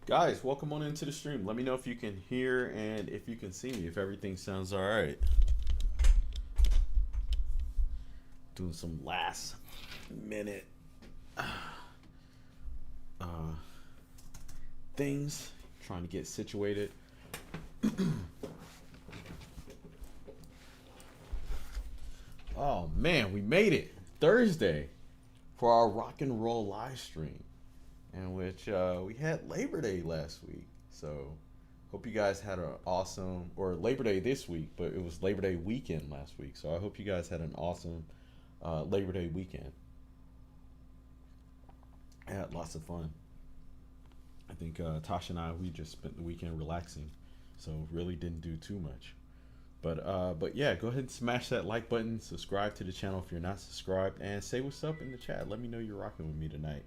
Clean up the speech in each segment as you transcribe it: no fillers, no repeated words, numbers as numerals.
Guys, welcome on into the stream. Let me know if you can hear and if you can see me, if everything sounds all right. Doing some last minute things, trying to get situated. Oh man, we made it. Thursday for our rock and roll live stream, in which we had Labor Day last week. So hope you guys had an awesome, or Labor Day this week, but it was Labor Day weekend last week. So I hope you guys had an awesome Labor Day weekend. I had lots of fun. I think Tasha and we just spent the weekend relaxing, so really didn't do too much. But yeah, go ahead and smash that like button, subscribe to the channel if you're not subscribed, and say what's up in the chat. Let me know you're rocking with me tonight.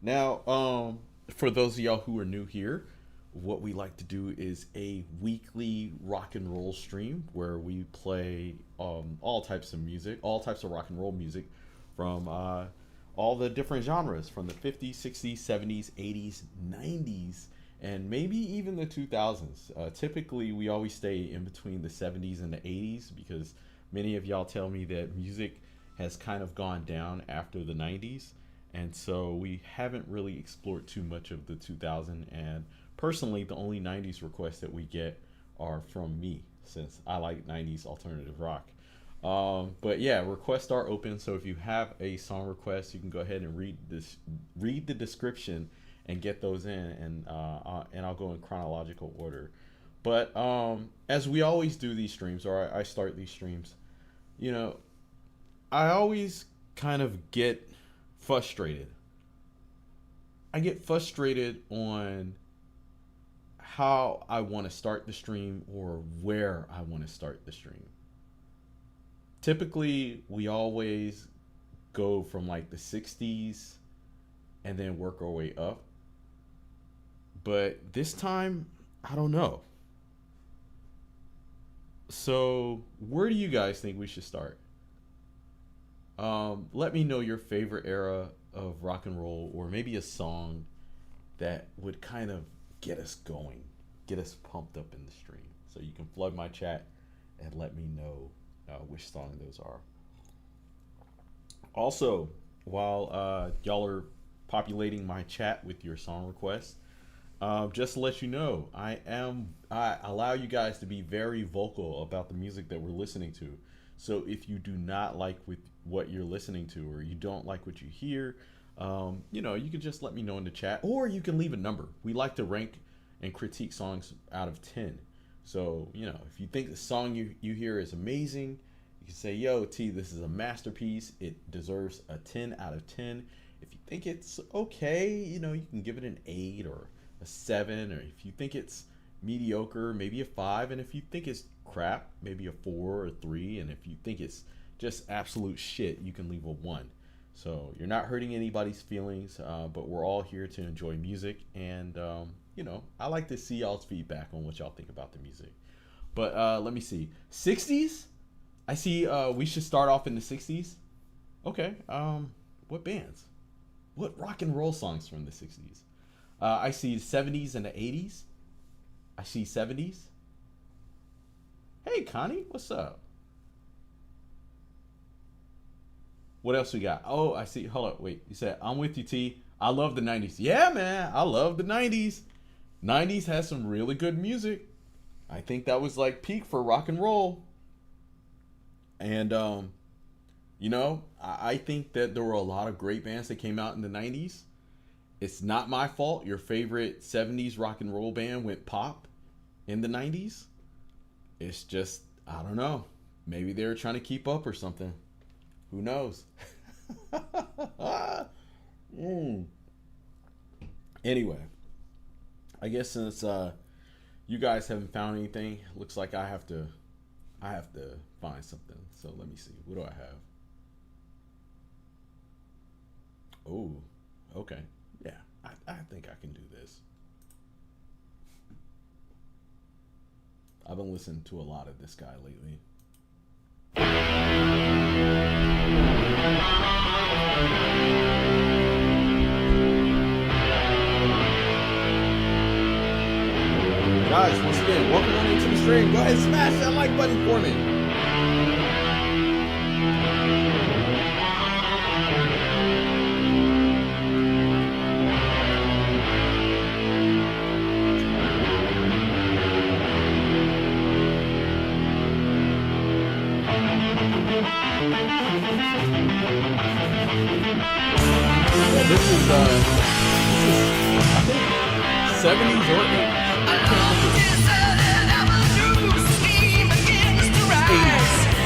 Now, for those of y'all who are new here, what we like to do is a weekly rock and roll stream where we play all types of music, all types of rock and roll music from all the different genres from the 50s, 60s, 70s, 80s, 90s, and maybe even the 2000s. Typically, we always stay in between the 70s and the 80s because many of y'all tell me that music has kind of gone down after the 90s. And so we haven't really explored too much of the 2000s. And personally, the only 90s requests that we get are from me, since I like 90s alternative rock. But yeah, requests are open. So if you have a song request, you can go ahead and read the description and get those in, and I'll go in chronological order. But as we always do these streams, or I start these streams, you know, I always kind of get frustrated. I get frustrated on how I want to start the stream or where I want to start the stream. Typically, we always go from like the 60s and then work our way up. But this time, I don't know. So, where do you guys think we should start? Let me know your favorite era of rock and roll, or maybe a song that would kind of get us going, get us pumped up in the stream. So you can flood my chat and let me know which song those are. Also, while y'all are populating my chat with your song requests, just to let you know, I allow you guys to be very vocal about the music that we're listening to. So if you do not like what you're listening to, or you don't like what you hear, you can just let me know in the chat, or you can leave a number. We like to rank and critique songs out of 10. So, if you think the song you hear is amazing, you can say, yo, T, this is a masterpiece. It deserves a 10 out of 10. If you think it's okay, you can give it an 8 or a 7. Or if you think it's mediocre, maybe a 5. And if you think it's crap, maybe a 4 or 3. And if you think it's just absolute shit, you can leave a 1. So you're not hurting anybody's feelings, but we're all here to enjoy music. And, I like to see y'all's feedback on what y'all think about the music. But let me see. 60s? I see we should start off in the 60s. Okay. What bands? What rock and roll songs from the 60s? I see 70s and the 80s. I see 70s. Hey, Connie, what's up? What else we got? Oh, I see. Hold up. Wait. You said, I'm with you, T. I love the 90s. Yeah, man. I love the 90s. 90s has some really good music. I think that was like peak for rock and roll. And, I think that there were a lot of great bands that came out in the 90s. It's not my fault your favorite 70s rock and roll band went pop in the 90s. It's just, I don't know. Maybe they were trying to keep up or something. Who knows? Anyway, I guess since you guys haven't found anything, looks like I have to find something. So let me see. What do I have? Oh, okay. Yeah, I think I can do this. I've been listening to a lot of this guy lately. Guys, once again, welcome on into the stream. Go ahead and smash that like button for me. Yeah, this is I think 70s or 80s.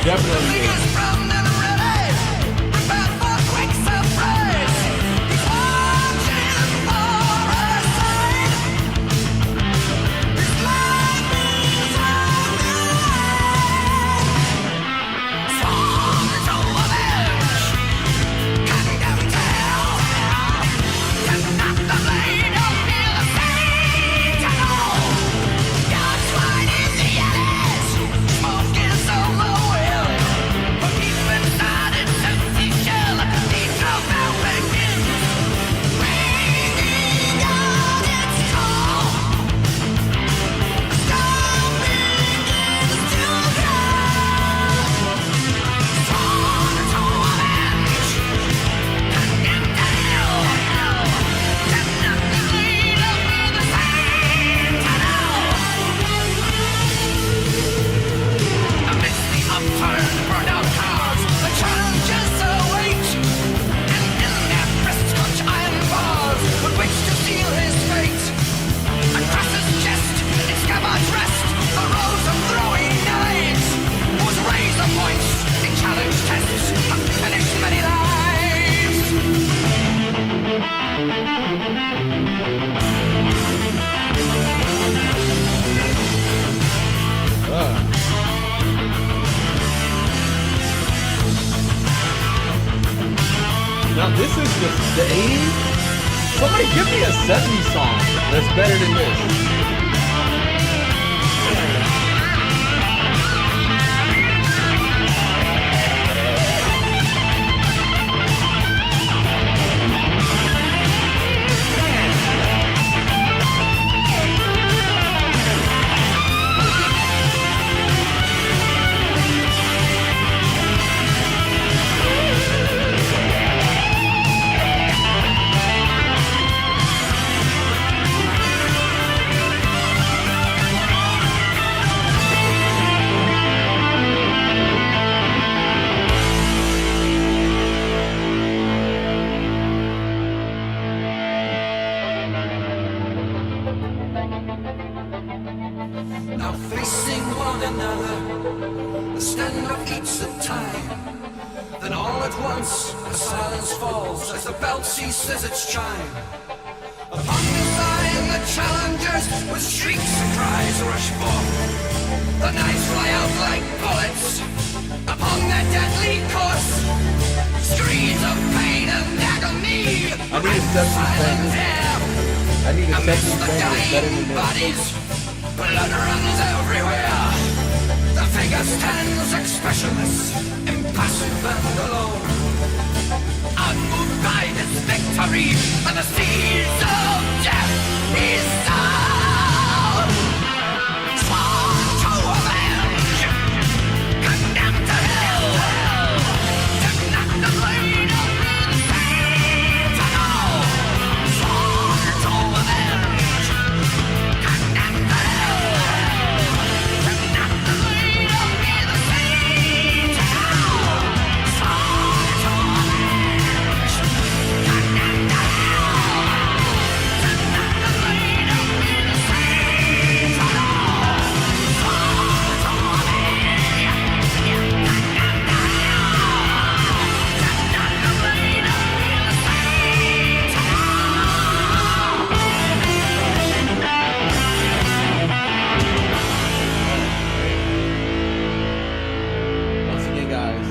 Definitely 80s. Now this is just the 80s? Somebody give me a 70s song that's better than this.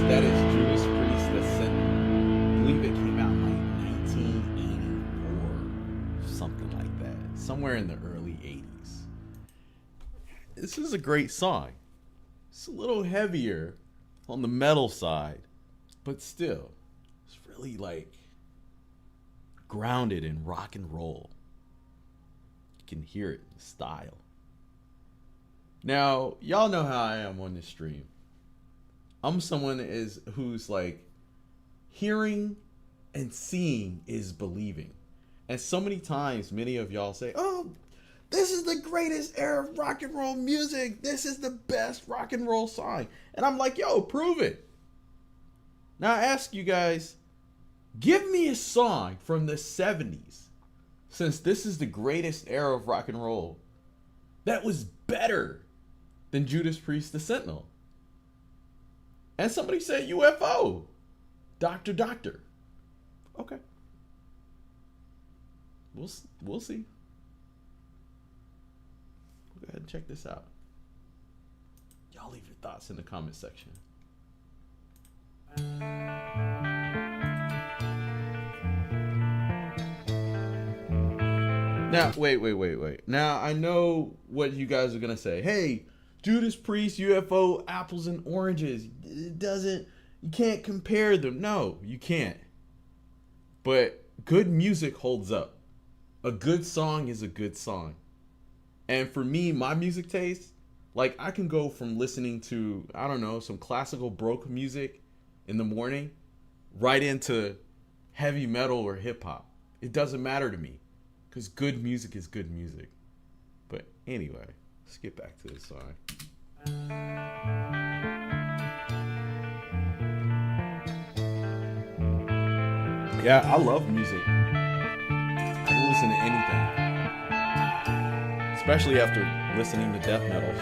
That is Judas Priest Ascending. I believe it came out in like 1984, something like that. Somewhere in the early 80s. This is a great song. It's a little heavier on the metal side, but still, it's really like grounded in rock and roll. You can hear it in the style. Now, y'all know how I am on this stream. I'm someone who's like, hearing and seeing is believing. And so many times, many of y'all say, oh, this is the greatest era of rock and roll music. This is the best rock and roll song. And I'm like, yo, prove it. Now I ask you guys, give me a song from the 70s, since this is the greatest era of rock and roll, that was better than Judas Priest the Sentinel. And somebody said UFO. Doctor Doctor. Okay. We'll see. We'll go ahead and check this out. Y'all leave your thoughts in the comment section. Now, wait. Now, I know what you guys are going to say. Hey, Judas Priest, UFO, apples and oranges. You can't compare them. No, you can't. But good music holds up. A good song is a good song. And for me, my music taste, like I can go from listening to, I don't know, some classical Baroque music in the morning right into heavy metal or hip hop. It doesn't matter to me because good music is good music. But anyway, let's get back to this song. Yeah, I love music. I can listen to anything, especially after listening to death metal.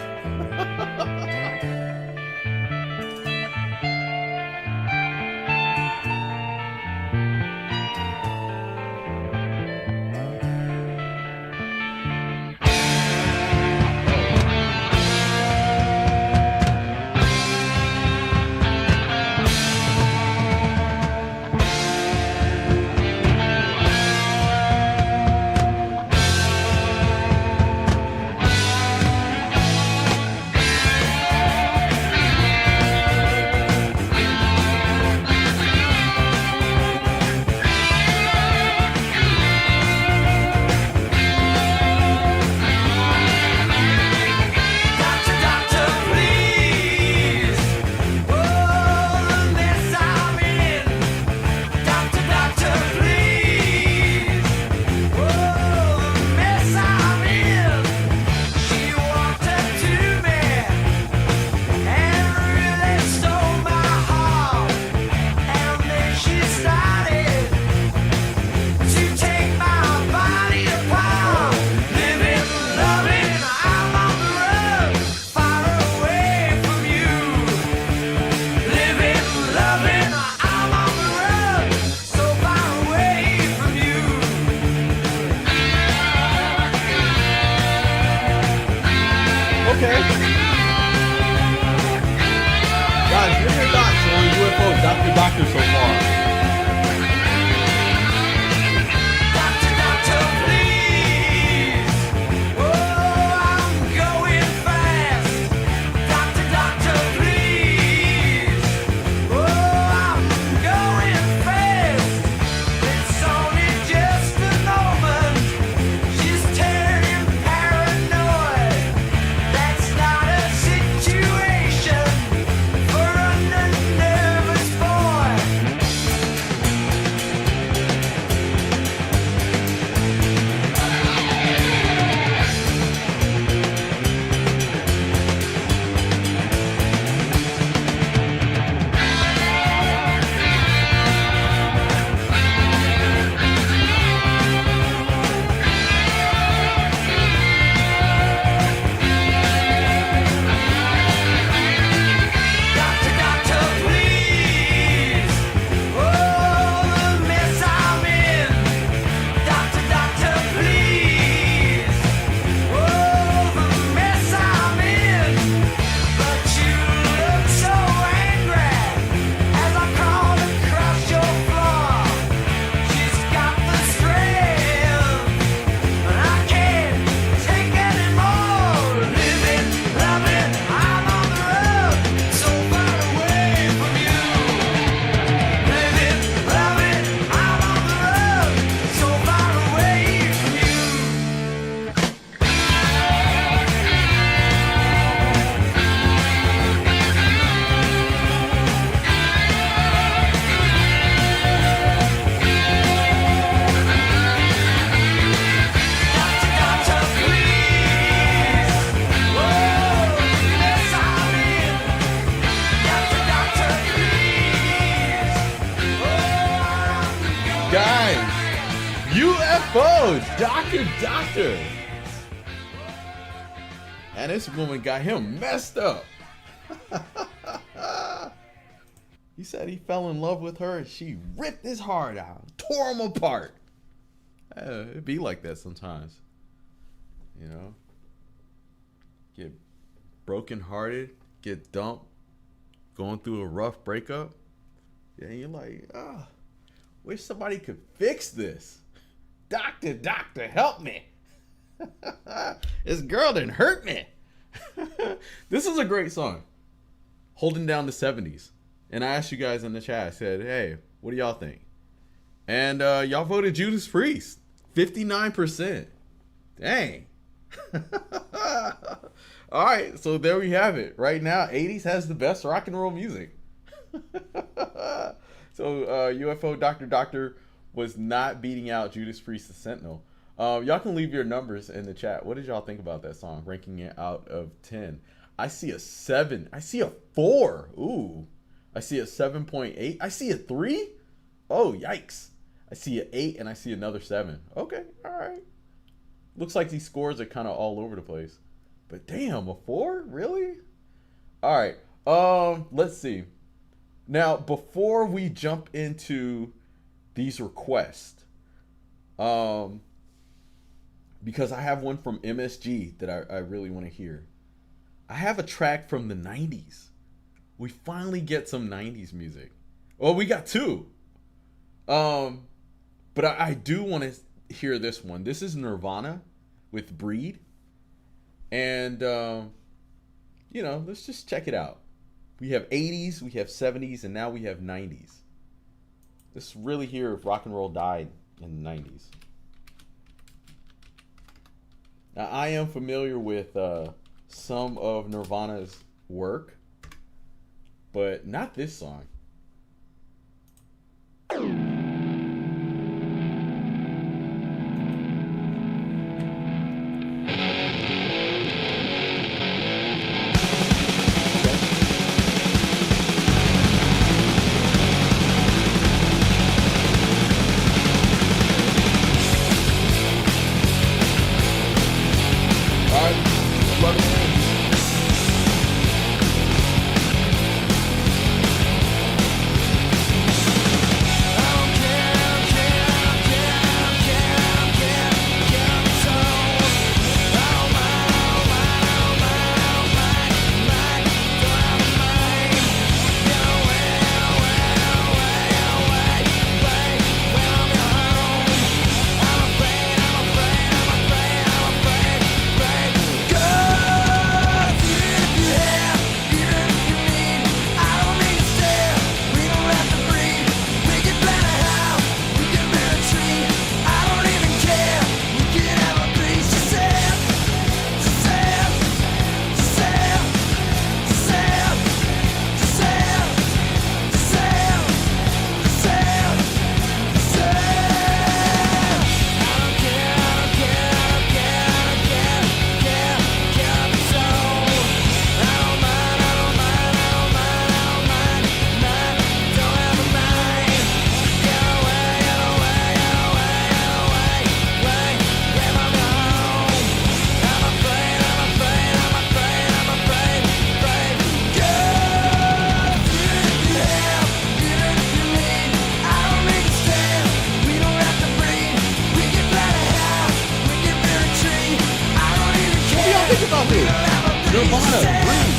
Doctor so far. Doctor. And this woman got him messed up. He said he fell in love with her and she ripped his heart out, tore him apart. It'd be like that sometimes. You know? Get brokenhearted, get dumped, going through a rough breakup. Yeah, you're like, wish somebody could fix this. Doctor, help me. This girl didn't hurt me. This is a great song. Holding down the 70s. And I asked you guys in the chat, I said, hey, what do y'all think? And y'all voted Judas Priest. 59%. Dang. All right, so there we have it. Right now, 80s has the best rock and roll music. So UFO Doctor was not beating out Judas Priest the Sentinel. Y'all can leave your numbers in the chat. What did y'all think about that song? Ranking it out of 10. I see a 7. I see a 4. Ooh. I see a 7.8. I see a 3. Oh, yikes. I see an 8 and I see another 7. Okay, all right. Looks like these scores are kind of all over the place. But damn, a 4? Really? All right. Let's see. Now, before we jump into these requests, because I have one from MSG that I really want to hear. I have a track from the 90s. We finally get some 90s music. Well, we got 2. But I do want to hear this one. This is Nirvana with Breed. And, you know, let's just check it out. We have 80s, we have 70s, and now we have 90s. Let's really hear if rock and roll died in the 90s. Now, I am familiar with some of Nirvana's work, but not this song. Nirvana, Breathe.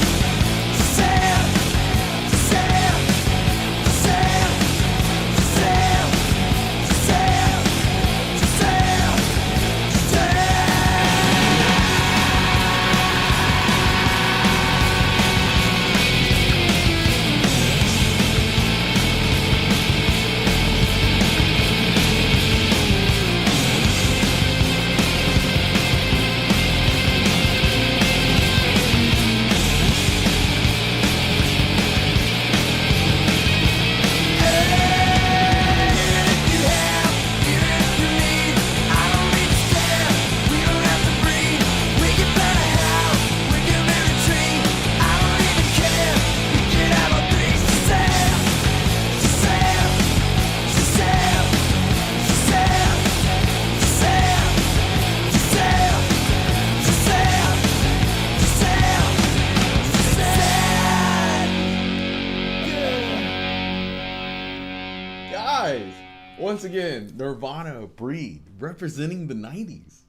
once again, Nirvana, Breed, representing the 90s.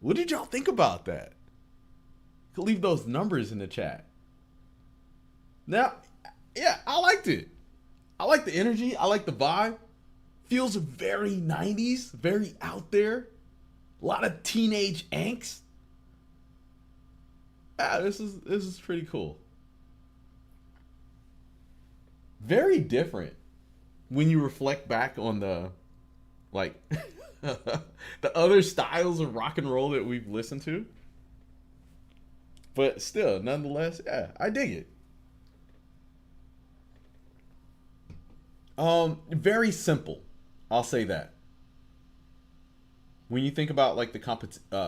What did y'all think about that? You can leave those numbers in the chat. Now, yeah, I liked it. I like the energy. I like the vibe. Feels very 90s, very out there. A lot of teenage angst. Yeah, this is pretty cool. Very different when you reflect back on the like the other styles of rock and roll that we've listened to. But still, nonetheless, yeah, I dig it. Very simple. I'll say that. When you think about like the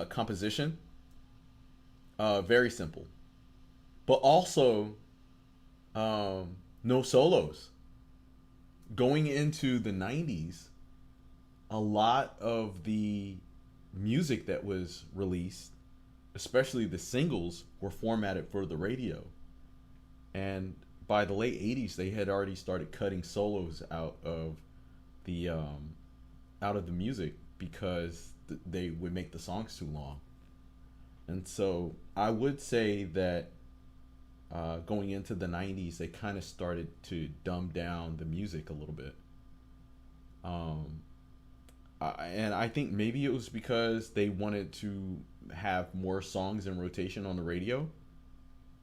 composition, very simple. But also, no solos. Going into the 90s, a lot of the music that was released, especially the singles, were formatted for the radio. And by the late 80s, they had already started cutting solos out of the music because they would make the songs too long. And so I would say that going into the 90s, they kind of started to dumb down the music a little bit. And I think maybe it was because they wanted to have more songs in rotation on the radio.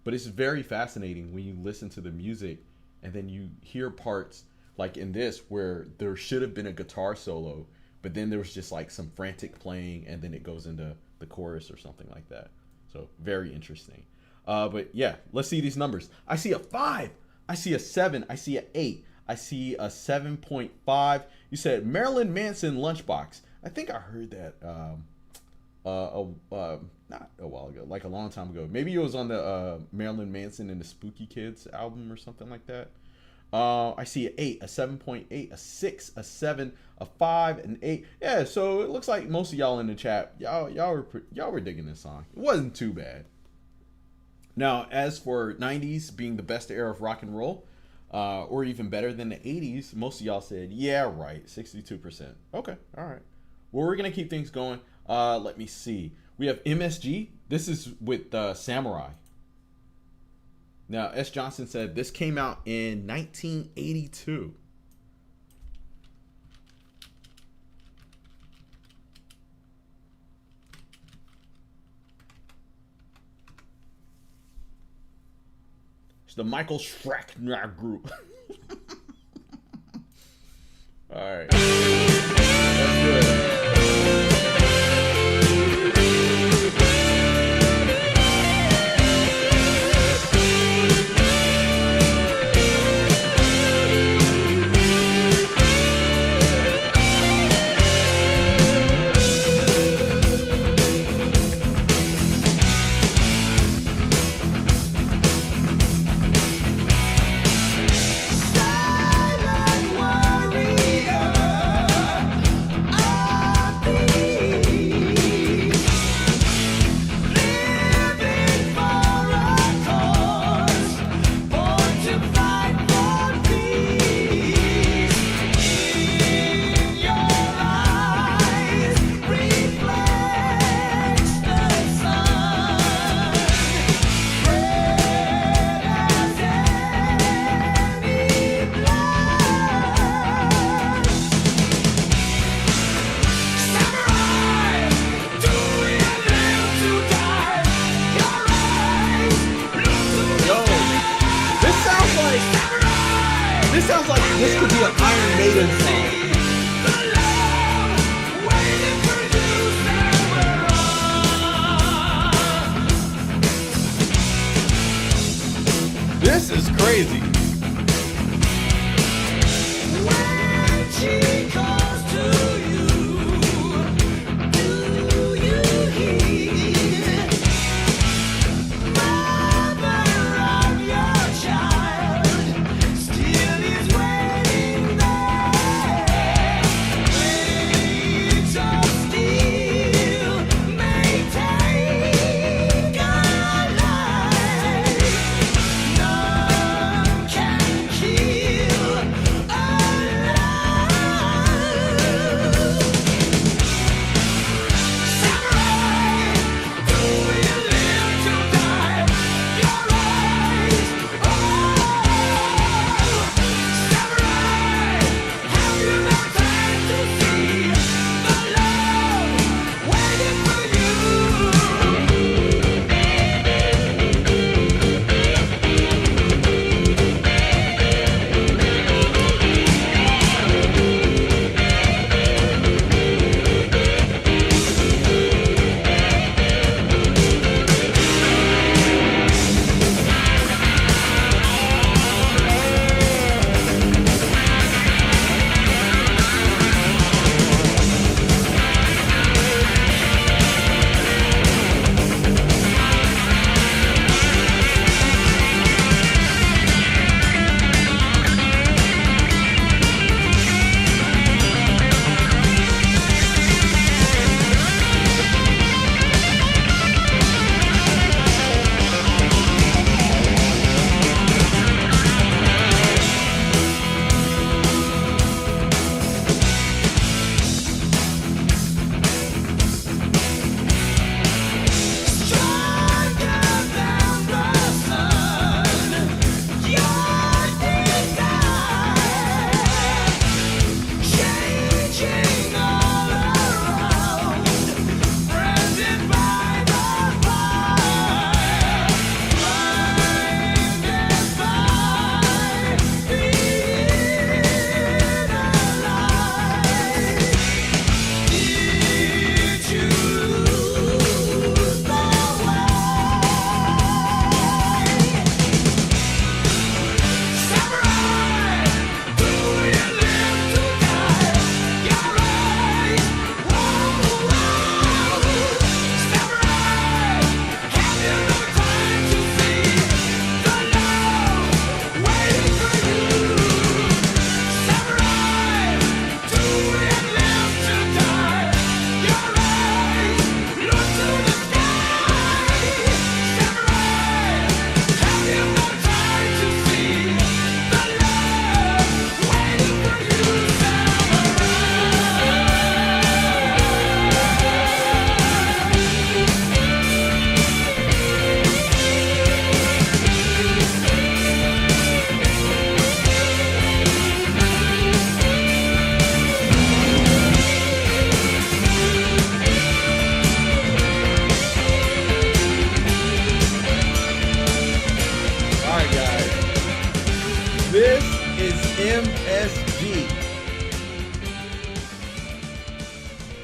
But it's very fascinating when you listen to the music and then you hear parts like in this where there should have been a guitar solo, but then there was just like some frantic playing and then it goes into the chorus or something like that. So very interesting. But yeah, let's see these numbers. I see a 5. I see a 7. I see an 8. I see a 7.5. You said Marilyn Manson Lunchbox. I think I heard that not a while ago, like a long time ago. Maybe it was on the Marilyn Manson and the Spooky Kids album or something like that. I see an 8, a 7.8, a 6, a 7, a 5, an 8. Yeah, so it looks like most of y'all in the chat, y'all were digging this song. It wasn't too bad. Now, as for 90s being the best era of rock and roll, or even better than the 80s, most of y'all said, yeah, right, 62%. Okay, all right. Well, we're going to keep things going. Let me see. We have MSG. This is with Samurai. Now, S. Johnson said this came out in 1982. It's the Michael Schreckner group. All right. That's good. This could be an Iron Maiden song. This is crazy. When she calls to you, do you hear? Mother of your child still is waiting there. Blades of steel may take a life. None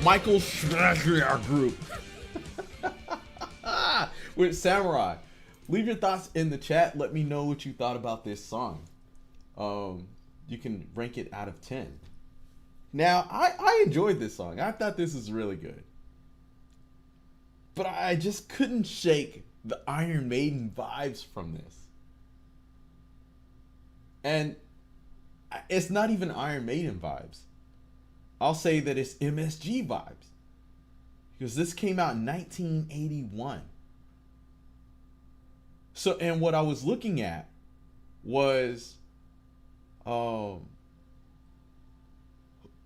Michael Schrager group with Samurai. Leave your thoughts in the chat. Let me know what you thought about this song. You can rank it out of 10. Now, I enjoyed this song. I thought this was really good. But I just couldn't shake the Iron Maiden vibes from this. And it's not even Iron Maiden vibes. I'll say that it's MSG vibes. Because this came out in 1981. So, and what I was looking at was,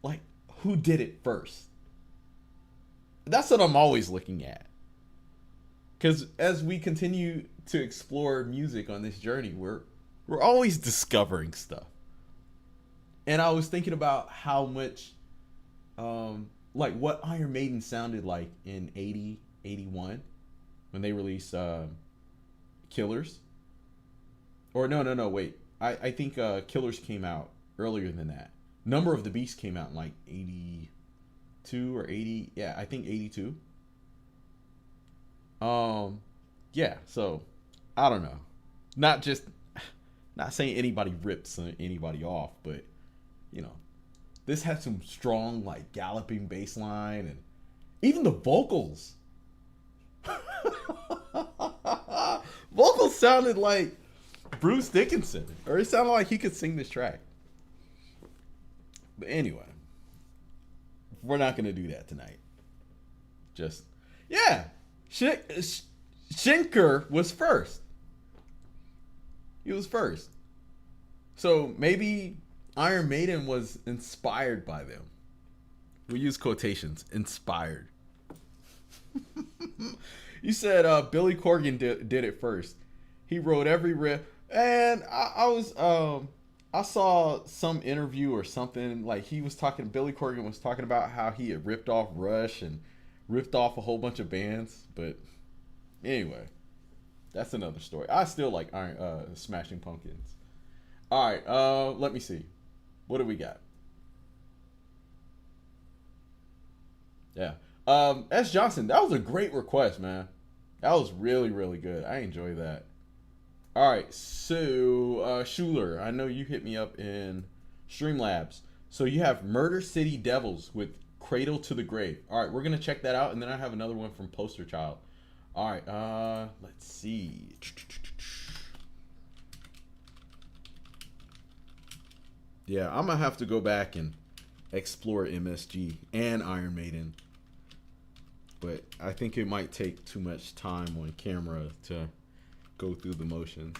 like, who did it first? That's what I'm always looking at. Because as we continue to explore music on this journey, we're always discovering stuff. And I was thinking about how much, like what Iron Maiden sounded like in 80, 81 when they released Killers. Or no, wait. I think Killers came out earlier than that. Number of the Beast came out in like 82 or 80. Yeah, I think 82. Yeah, so I don't know. Not saying anybody rips anybody off, but you know, this had some strong like galloping bass line and even the vocals. Vocals sounded like Bruce Dickinson, or it sounded like he could sing this track. But anyway, we're not gonna do that tonight. Just Schenker was first. He was first. So maybe Iron Maiden was inspired by them. We use quotations. Inspired. You said Billy Corgan did it first. He wrote every riff. And I saw some interview or something, like Billy Corgan was talking about how he had ripped off Rush and ripped off a whole bunch of bands. But anyway, that's another story. I still like Smashing Pumpkins. All right, let me see. What do we got? Yeah. S. Johnson, that was a great request, man. That was really, really good. I enjoy that. All right, so Schuler, I know you hit me up in Streamlabs. So you have Murder City Devils with Cradle to the Grave. All right, we're going to check that out, and then I have another one from Poster Child. All right, let's see. Yeah, I'm going to have to go back and explore MSG and Iron Maiden. But I think it might take too much time on camera to go through the motions.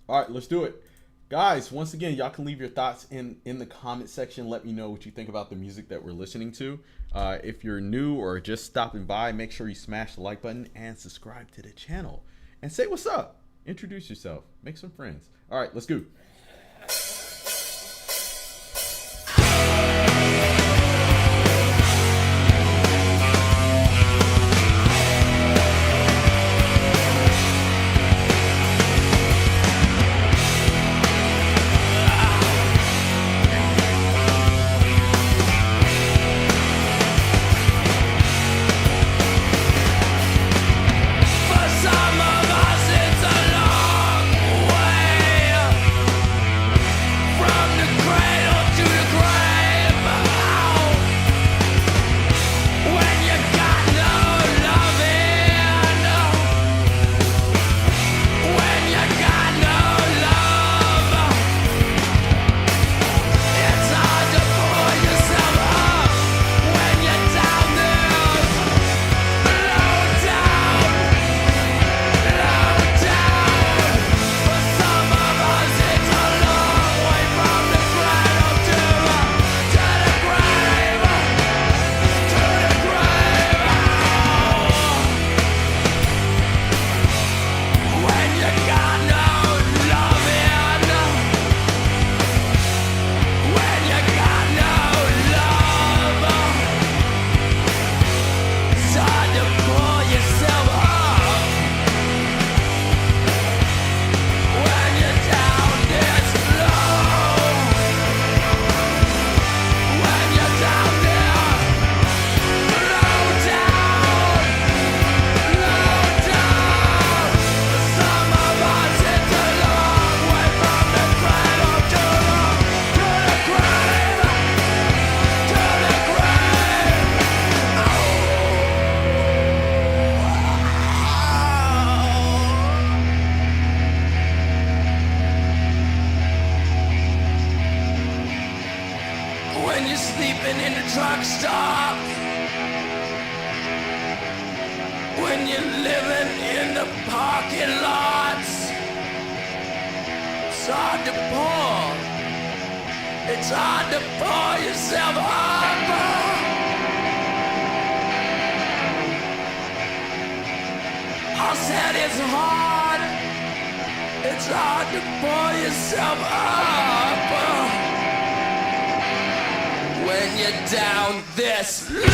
All right, let's do it. Guys, once again, y'all can leave your thoughts in the comment section. Let me know what you think about the music that we're listening to. If you're new or just stopping by, make sure you smash the like button and subscribe to the channel. And say what's up. Introduce yourself. Make some friends. All right, let's go. For some of us it's a long way. when you're living in the parking lots. It's hard to pour. It's hard to pour yourself up. I said it's hard. It's hard to pour yourself up when you're down this low.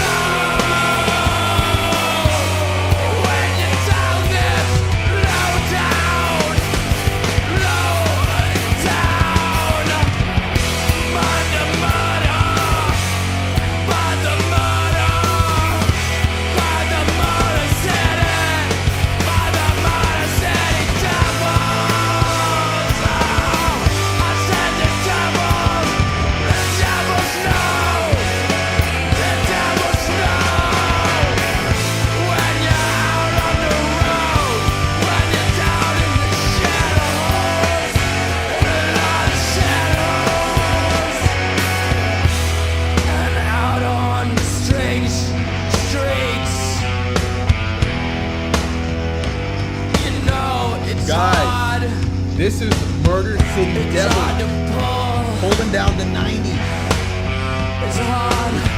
This is Murder City Devil holding down the 90s.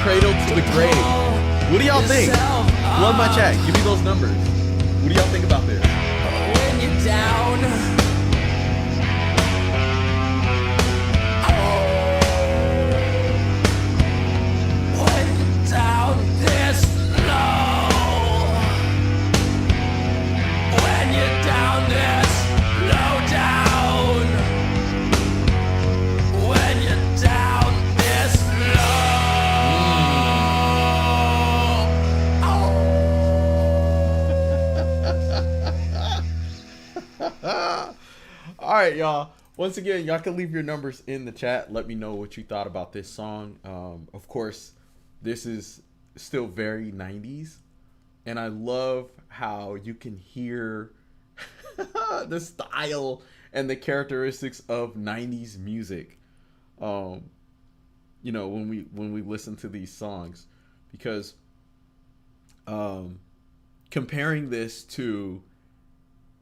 Cradle to the grave. What do y'all think? Love my chat. Give me those numbers. What do y'all think about this? When you're down. When you're down this low. When you're down this low down. When you're down this low. All right, y'all. Once again, y'all can leave your numbers in the chat. Let me know what you thought about this song. Of course, this is still very 90s. And I love how you can hear the style and the characteristics of 90s music. You know, when we listen to these songs, because comparing this to,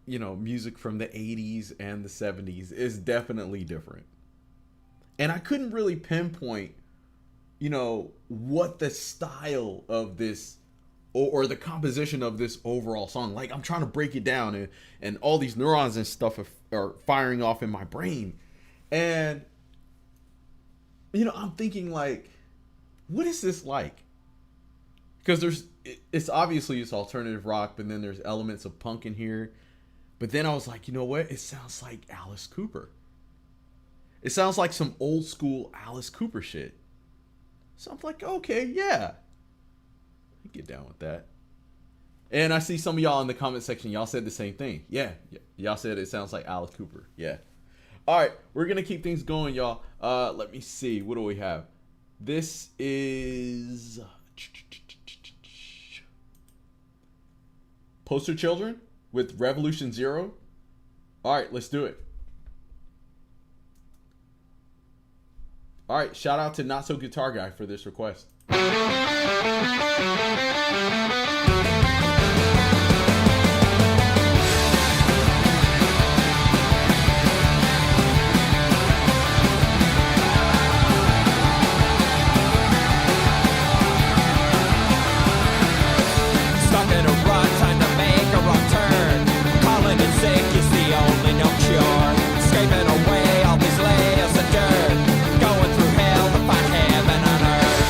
you know, music from the 80s and the 70s is definitely different. And I couldn't really pinpoint, you know, what the style of this or the composition of this overall song. Like, I'm trying to break it down, and all these neurons and stuff are firing off in my brain. And, you know, I'm thinking, like, what is this like? Because it's obviously it's alternative rock, but then there's elements of punk in here. But then I was like, you know what? It sounds like Alice Cooper. It sounds like some old school Alice Cooper shit. So I'm like, okay, yeah. Get down with that. And I see some of y'all in the comment section, y'all said the same thing. Yeah. Y'all said it sounds like Alice Cooper. Yeah. All right, we're gonna keep things going, y'all. Let me see. What do we have? This is Poster Children with Revolution Zero. All right, let's do it. All right, shout out to Not So Guitar Guy for this request. Stuck in a rut, time to make a wrong turn. Calling in sick is the only known cure. Escaping away all these layers of dirt. Going through hell to find heaven on earth.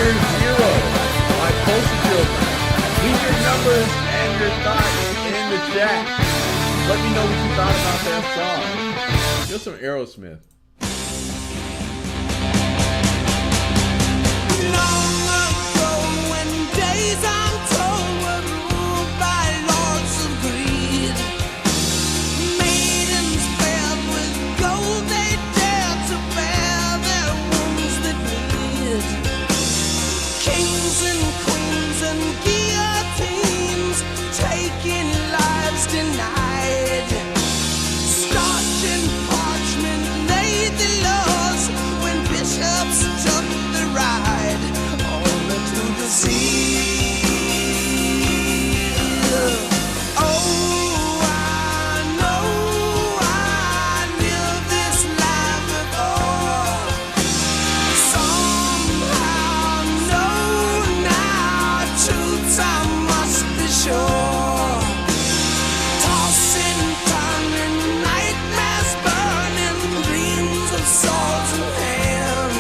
Listener Zero, my poster children. Leave your numbers and your thoughts in the chat. Let me know what you thought about that song. Just some Aerosmith. Long ago, when days I'm told were ruled by lords of greed, maidens fed with gold, they dared to bear their wounds that bleed. Kings and queens and guillotines, taking lives denied. Starch and parchment laid the laws when bishops took the ride, only to the sea. Oh, I know I lived this life before. Somehow know now truths I must be sure. Tossing, turning, nightmares burning, dreams of swords in hand.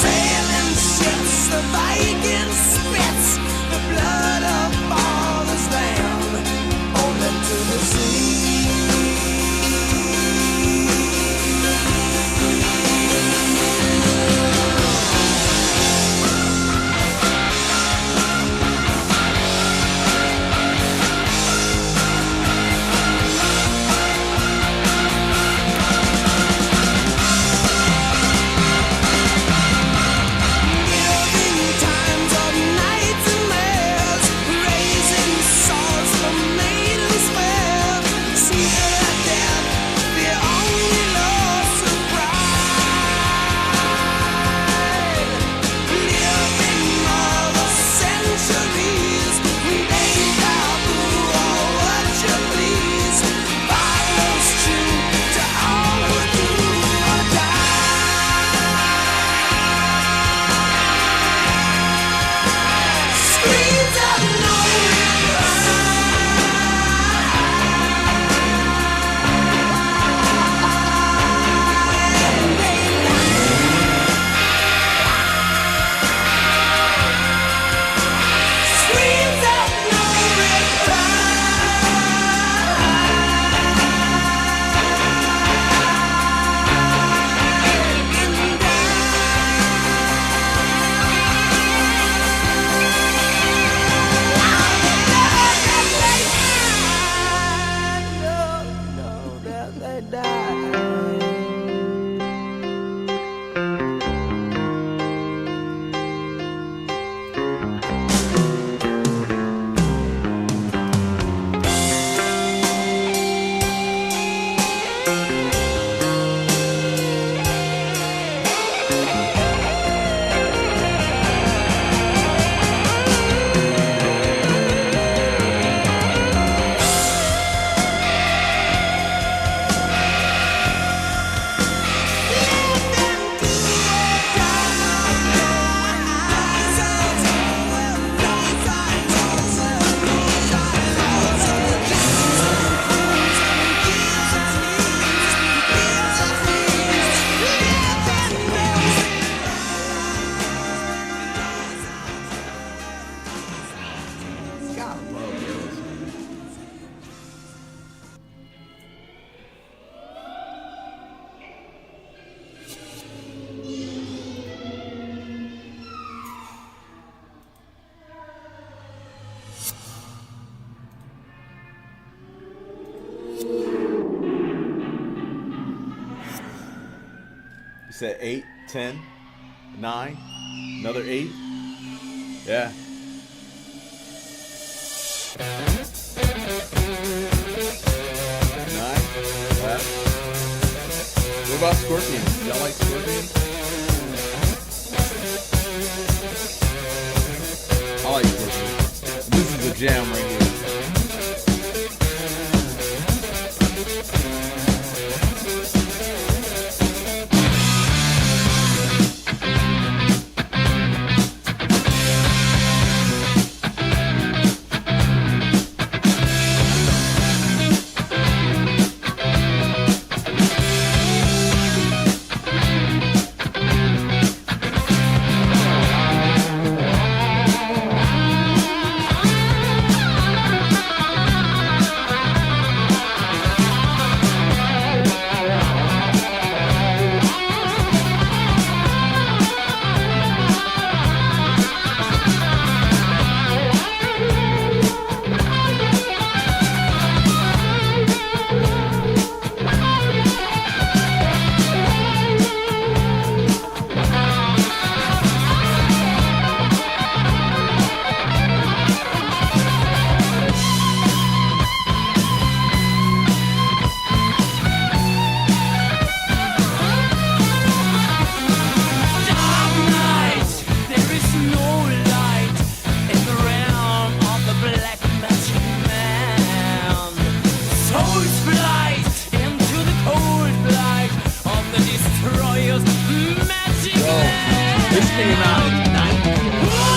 Sailing ships, the Viking spits the blood of father's land, only to the sea. Living times of nightmares, raising swords for maidens fair. See that death, the only loss of pride. Living all the centuries, they bow through all what you please. Follows true to all who do or die. Screams of no Screams of no You said 8, 10, 9, another 8. Yeah. Nine. Left. What about Scorpion? Y'all like Scorpion? I like Scorpion. This is a jam right here.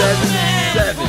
77.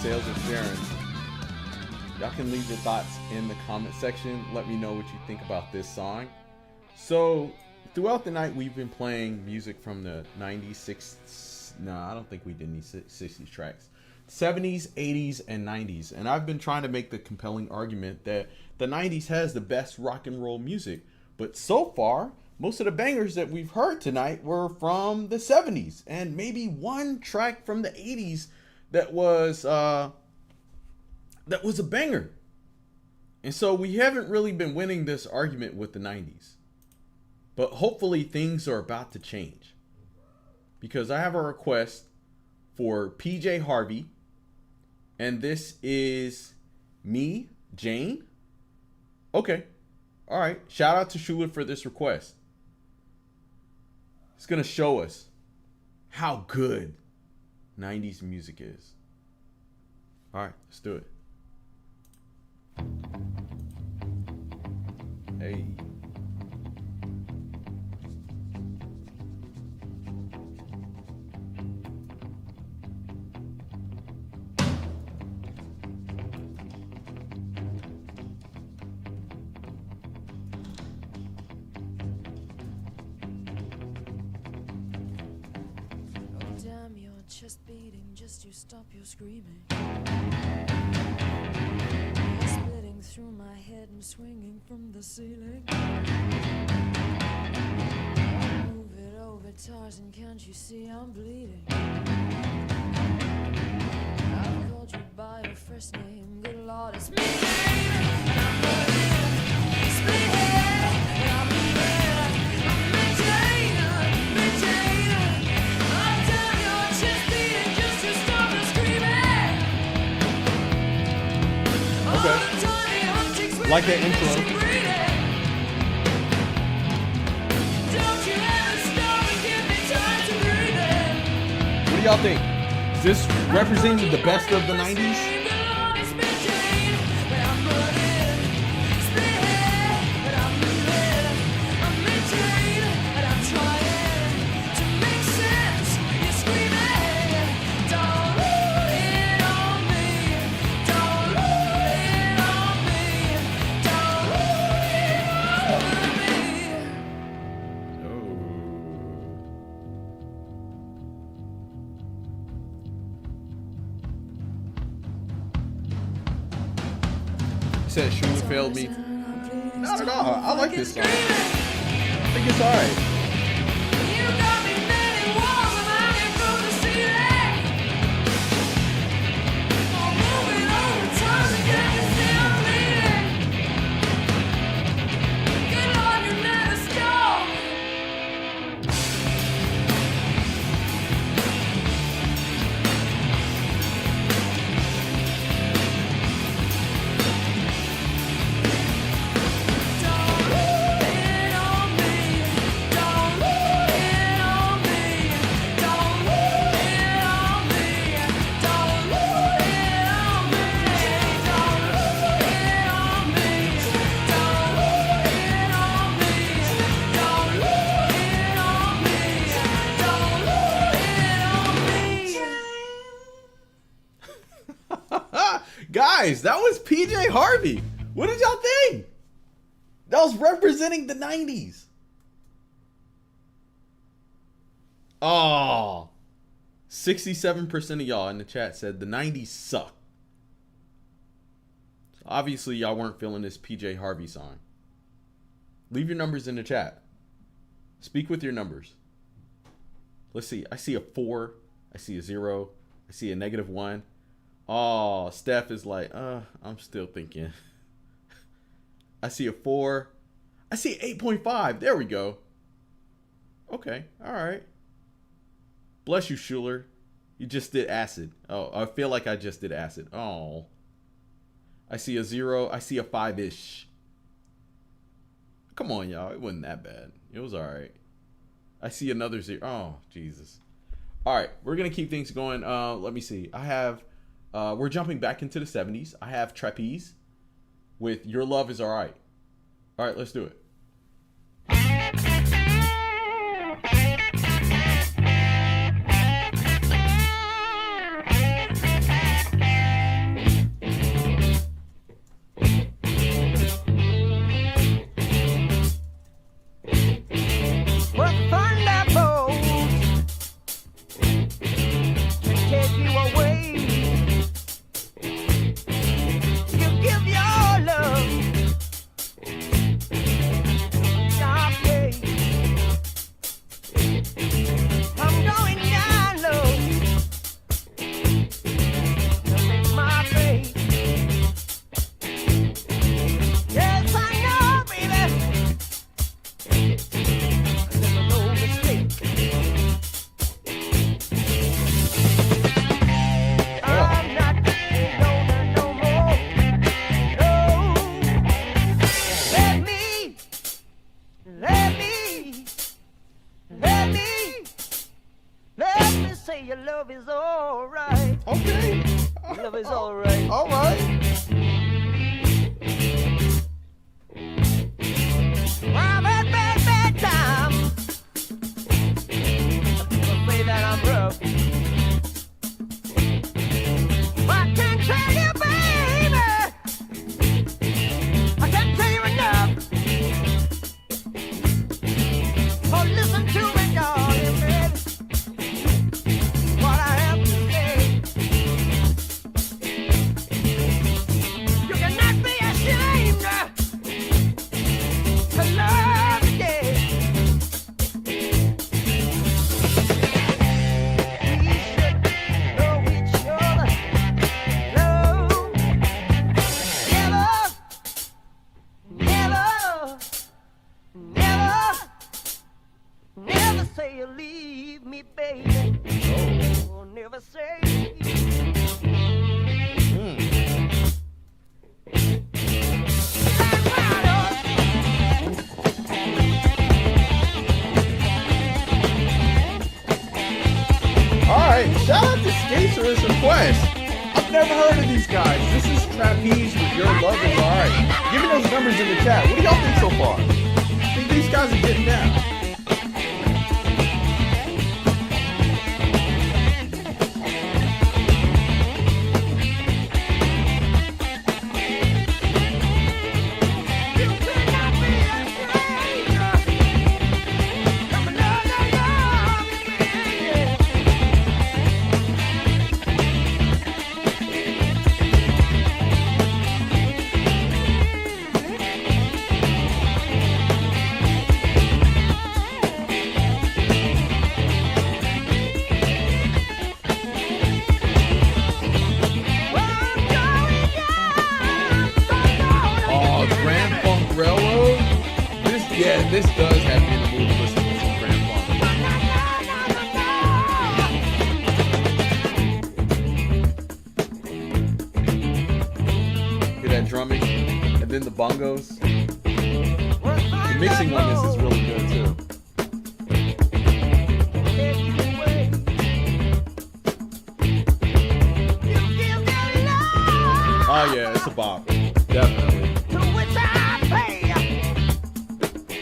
Sales of Sharon. Y'all can leave your thoughts in the comment section. Let me know what you think about this song. So throughout the night we've been playing music from the 90s, no, I don't think we did any 60s tracks. 70s, 80s, and 90s. And I've been trying to make the compelling argument that the 90s has the best rock and roll music. But so far, most of the bangers that we've heard tonight were from the 70s. And maybe one track from the 80s that was a banger. And so we haven't really been winning this argument with the 90s. But hopefully things are about to change. Because I have a request for PJ Harvey. And this is me, Jane. Okay. All right. Shout out to Shula for this request. It's going to show us how good 90s music is. All right, let's do it. Hey. Chest beating, just you stop your screaming. Splitting through my head and swinging from the ceiling. Move it over, Tarzan, can't you see I'm bleeding? I've called you by your first name, good Lord, it's me. Like that intro. What do y'all think? Is this representing the best of the 90s? Said Shula failed me. Not at all. I like this song. I think it's alright. guys, that was PJ Harvey. What did y'all think? That was representing the 90s. Oh, 67% of y'all in the chat said the 90s suck. So obviously, y'all weren't feeling this PJ Harvey song. Leave your numbers in the chat. Speak with your numbers. Let's see. I see a 4. I see a 0. I see a -1. Oh, Steph is like, I'm still thinking. I see a 4. I see 8.5. There we go. Okay. All right. Bless you, Schuler. You just did acid. Oh, I feel like I just did acid. Oh. I see a 0. I see a 5-ish. Come on, y'all. It wasn't that bad. It was all right. I see another 0. Oh, Jesus. All right. We're going to keep things going. Let me see. I have, we're jumping back into the 70s. I have Trapeze with Your Love Is All Right. All right, let's do it. This does have me in the mood to listen to some Grand Funk. Hear that drumming? And then the bongos. The mixing on this is really good too. Oh yeah, it's a bop. Definitely.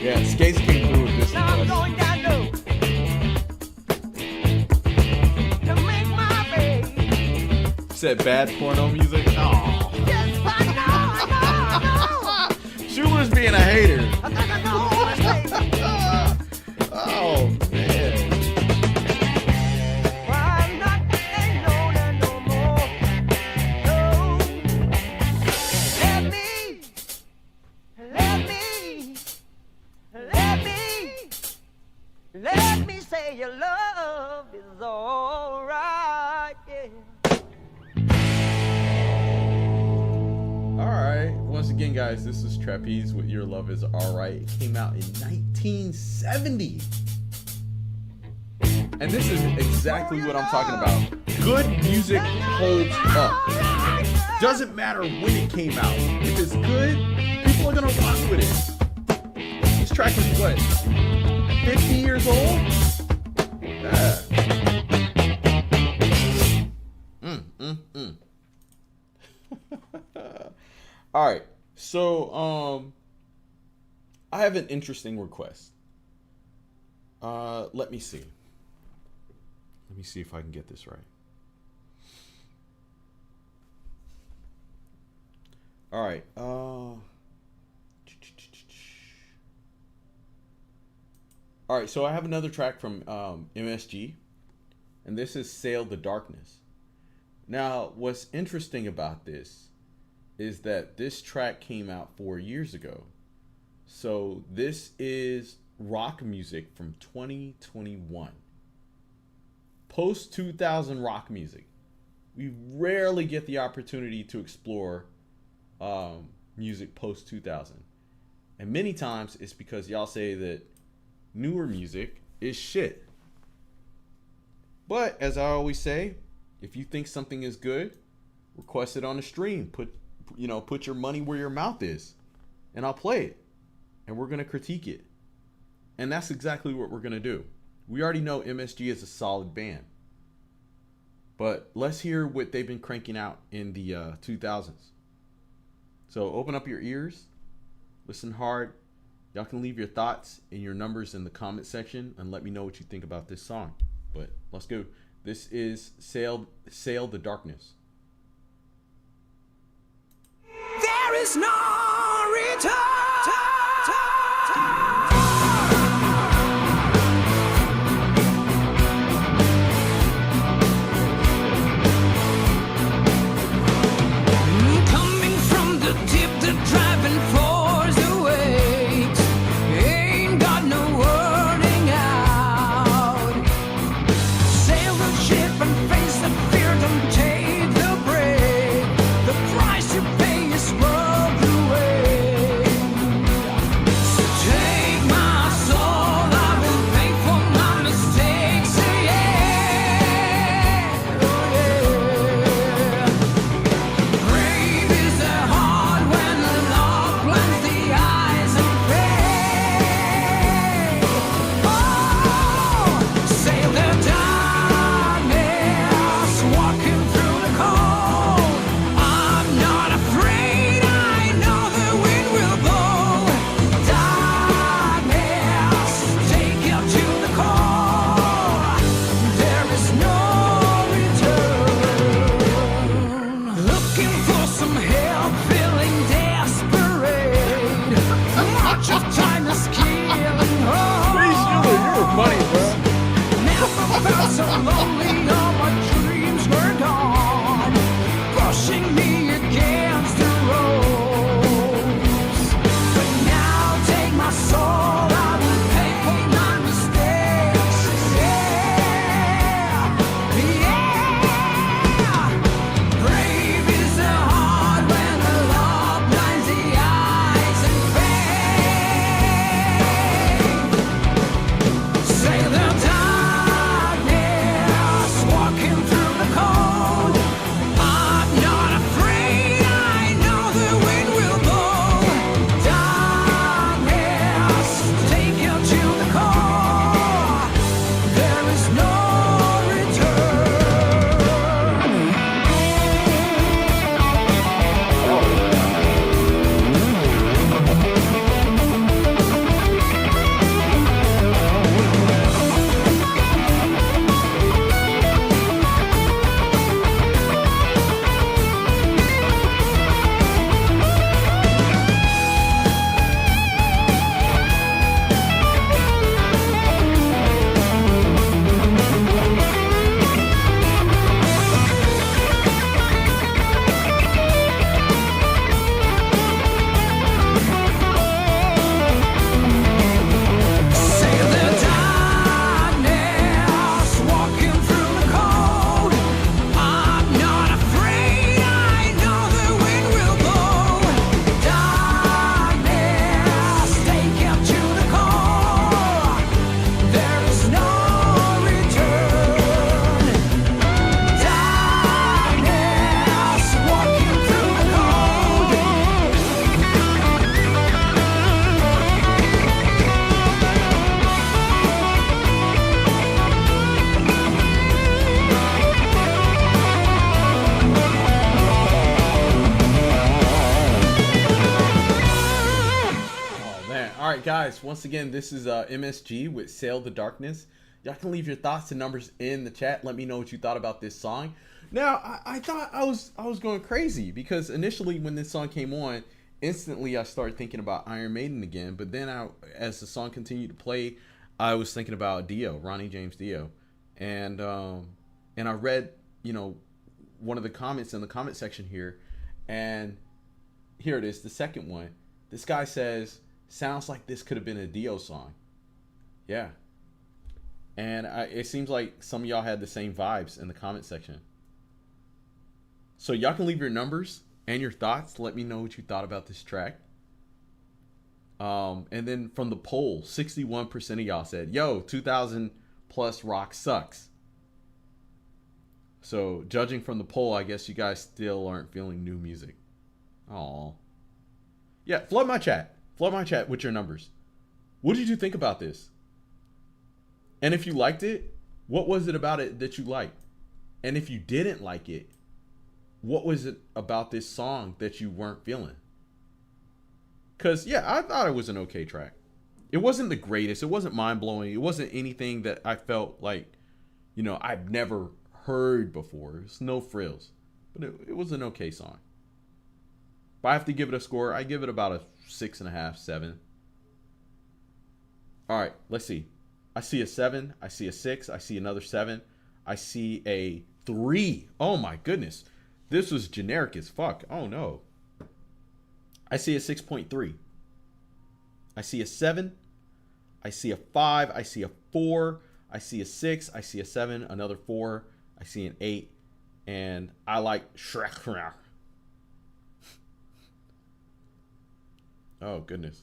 Yeah, Skates came through with this one. Said bad porno music? Aww. Oh man. Let me say your love is alright, yeah. Alright, once again guys, this is Trapeze with Your Love Is Alright. It came out in 1970. And this is exactly what I'm talking about. Good music holds up. Doesn't matter when it came out. If it's good, people are gonna rock with it. This track is what? 50 years old? Yeah. All right. So, I have an interesting request. Let me see. Let me see if I can get this right. All right. All right, so I have another track from MSG, and this is Sail the Darkness. Now, what's interesting about this is that this track came out 4 years ago. So this is rock music from 2021. Post-2000 rock music. We rarely get the opportunity to explore music post-2000. And many times it's because y'all say that newer music is shit. But as I always say, if you think something is good, request it on the stream. Put your money where your mouth is, and I'll play it, and we're gonna critique it. And that's exactly what we're gonna do. We already know MSG is a solid band, but let's hear what they've been cranking out in the 2000s. So open up your ears, listen hard. Y'all can leave your thoughts and your numbers in the comment section and let me know what you think about this song. But let's go. This is Sail the Darkness. There is no return. Coming from the tip, the driving force awaits. Ain't got no wording out. Sail the ship and face the fear, don't take the break. The price you pay is worth the man. All right, guys. Once again, this is MSG with Sail the Darkness. Y'all can leave your thoughts and numbers in the chat. Let me know what you thought about this song. Now, I thought I was going crazy because initially when this song came on, instantly I started thinking about Iron Maiden again. But then as the song continued to play, I was thinking about Dio, Ronnie James Dio, and I read, you know, one of the comments in the comment section here, and here it is, the second one. This guy says, sounds like this could have been a Dio song. Yeah. And it seems like some of y'all had the same vibes in the comment section. So y'all can leave your numbers and your thoughts. Let me know what you thought about this track. And then from the poll, 61% of y'all said, yo, 2000 plus rock sucks. So judging from the poll, I guess you guys still aren't feeling new music. Aw. Yeah, flood my chat. Flood my chat with your numbers. What did you think about this? And if you liked it, what was it about it that you liked? And if you didn't like it, what was it about this song that you weren't feeling? Because, yeah, I thought it was an okay track. It wasn't the greatest. It wasn't mind-blowing. It wasn't anything that I felt like, you know, I've never heard before. It's no frills. But it was an okay song. If I have to give it a score, I give it about a 6.5, 7. All right, let's see. I see a 7. I see a 6. I see another 7. I see a 3. Oh, my goodness. This was generic as fuck. Oh, no. I see a 6.3. I see a 7. I see a 5. I see a 4. I see a 6. I see a 7. Another 4. I see an 8. And I like Shrek. Oh, goodness.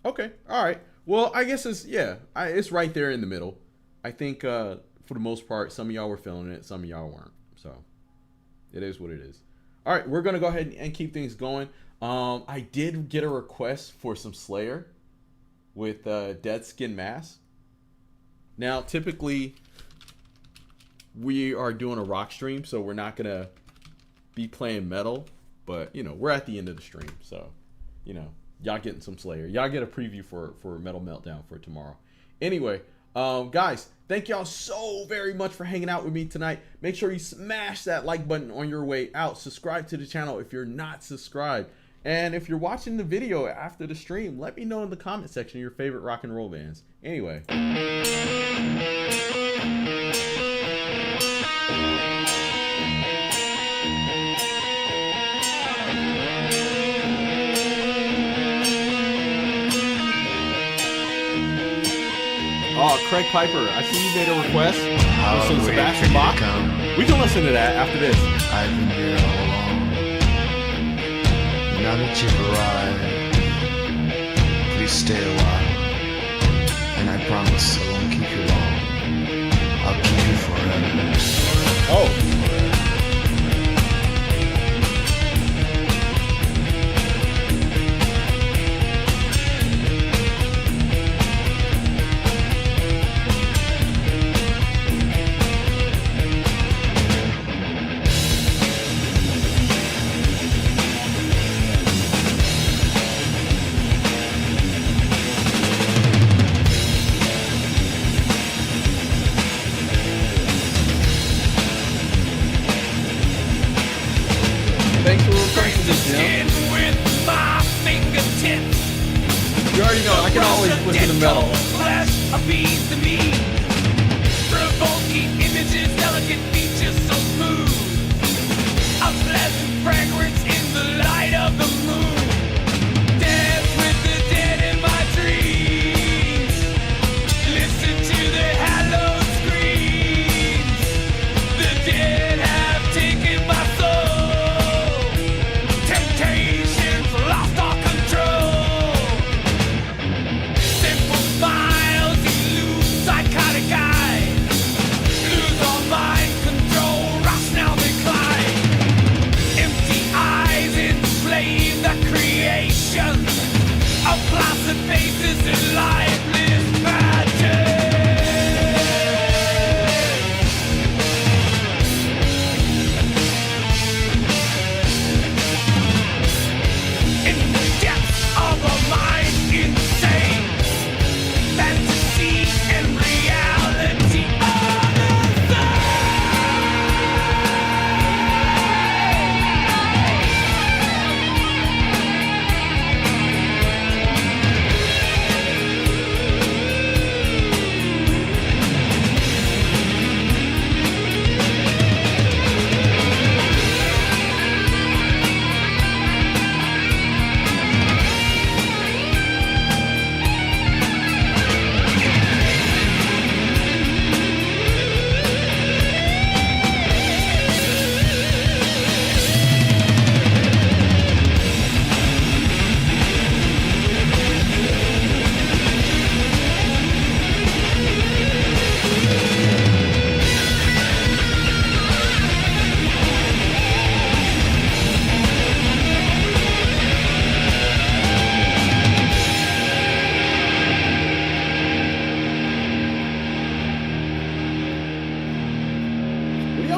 Okay. All right. Well, I guess it's right there in the middle. I think for the most part, some of y'all were feeling it. Some of y'all weren't. So it is what it is. All right. We're going to go ahead and keep things going. I did get a request for some Slayer with Dead Skin Mass. Now, typically, we are doing a rock stream, so we're not going to be playing metal. But, you know, we're at the end of the stream. So, you know, y'all getting some Slayer. Y'all get a preview for Metal Meltdown for tomorrow. Anyway, guys, thank y'all so very much for hanging out with me tonight. Make sure you smash that like button on your way out. Subscribe to the channel if you're not subscribed. And if you're watching the video after the stream, let me know in the comment section your favorite rock and roll bands. Anyway. Oh, Craig Piper, I see you made a request for some Sebastian Bach. We can listen to that after this. I've been here all along. Now that you've arrived, please stay a while. And I promise I won't keep you long. I'll keep you forever. Oh. You already know, I can always listen to metal. Flesh appease to me. Provoking images, delicate features so smooth. A pleasant fragrance in the light of the moon. Dance with the dead in my dreams. Listen to the hallowed screams. The dead have taken my soul. Temptations lost all control. Simple smiles elude psychotic eyes. Lose all mind control, rational decline. Empty eyes.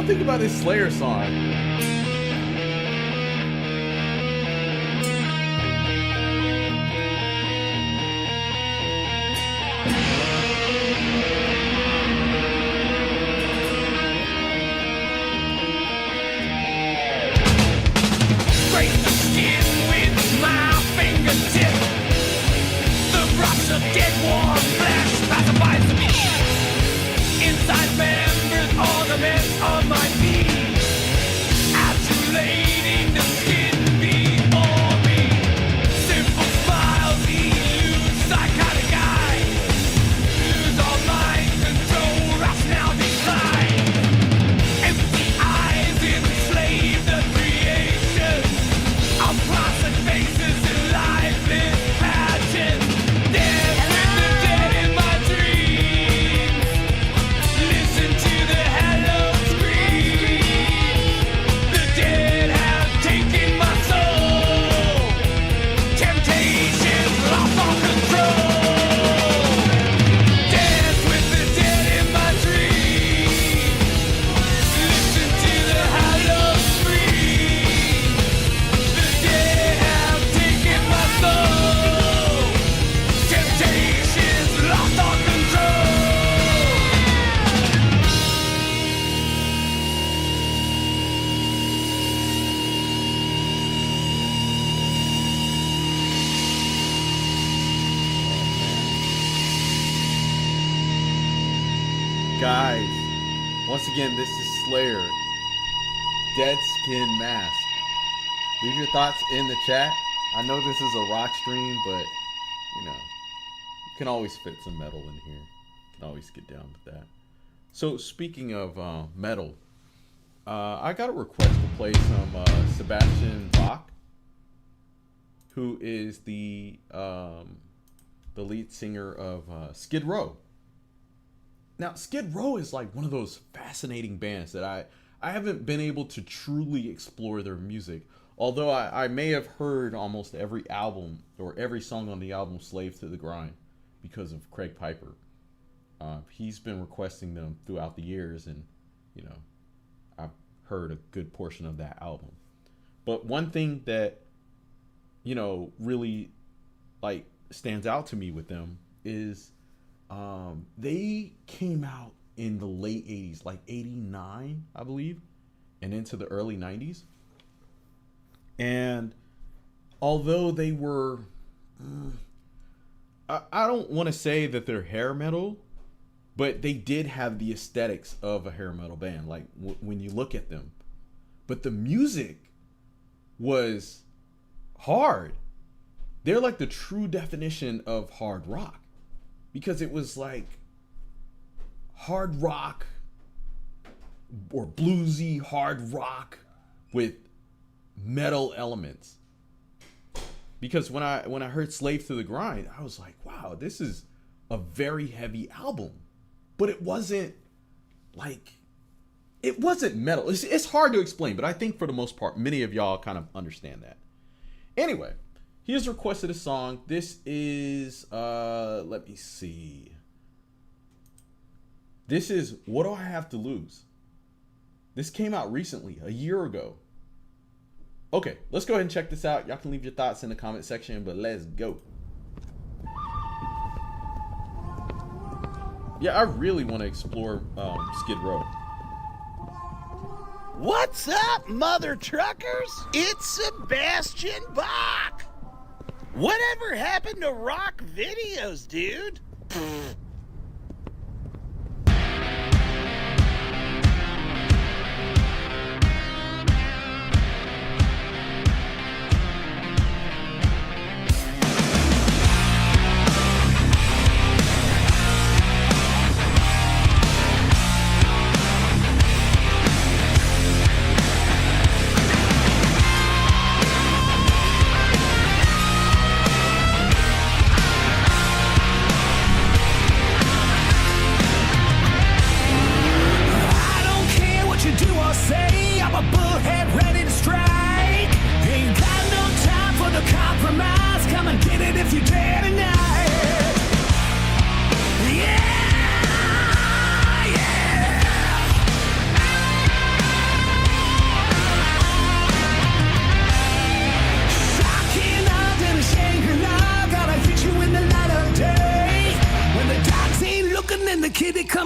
think about this Slayer song. Scrape the skin with my fingertip. The rocks of dead warm flesh pacifies the me. Inside members, ornaments on my feet. Adulating the skin before me. Simple smiles elude psychotic eyes. Lose all mind control, rationality decline. Empty eyes enslave the creation of placid faces and lifeless passion. Dance with the dead in my dreams. Listen to the hello scream. The dead have taken my soul. Temptations lost all control. Dance with the dead in my dreams. Listen to the hello scream. The dead have taken my soul. Temptations lost all control. Guys, once again, this is Slayer. Dead Skin Mask. Leave your thoughts in the chat. I know this is a rock stream, but you know, you can always fit some metal in here. You can always get down with that. So speaking of metal, I got a request to play some Sebastian Bach, who is the lead singer of Skid Row. Now, Skid Row is like one of those fascinating bands that I haven't been able to truly explore their music. Although I may have heard almost every album or every song on the album Slave to the Grind because of Craig Piper. He's been requesting them throughout the years, and you know, I've heard a good portion of that album. But one thing that, you know, really like stands out to me with them is they came out in the late 80s, like 89, I believe, and into the early 90s. And although they were, I don't want to say that they're hair metal, but they did have the aesthetics of a hair metal band, like when you look at them. But the music was hard. They're like the true definition of hard rock, because it was like hard rock or bluesy hard rock with metal elements. Because when I heard Slave to the Grind, I was like, wow, this is a very heavy album. But it wasn't metal. It's hard to explain, but I think for the most part, many of y'all kind of understand that. Anyway, he has requested a song. This is, let me see. This is What Do I Have to Lose? This came out recently, a year ago. Okay, let's go ahead and check this out. Y'all can leave your thoughts in the comment section, but let's go. Yeah, I really want to explore Skid Row. What's up, mother truckers? It's Sebastian Bach. Whatever happened to rock videos, dude?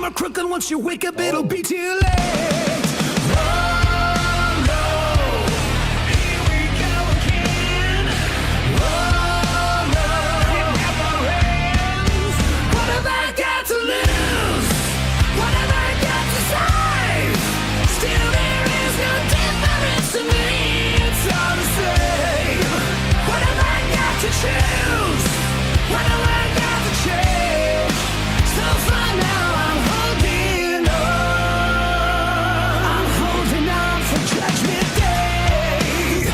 I'm a crook, and once you wake up, it'll be too late. Oh no, here we go again. Oh no, it never ends. What have I got to lose? What have I got to save? Still there is no difference to me. It's all the same. What have I got to choose? What have I got to change? So far now I'm holding on. I'm holding on for Judgment Day.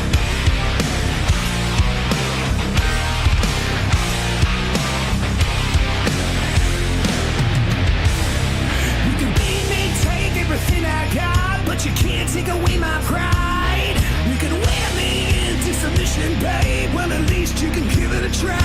You can beat me, take everything I got, but you can't take away my pride. You can wear me into submission, babe. Well, at least you can give it a try.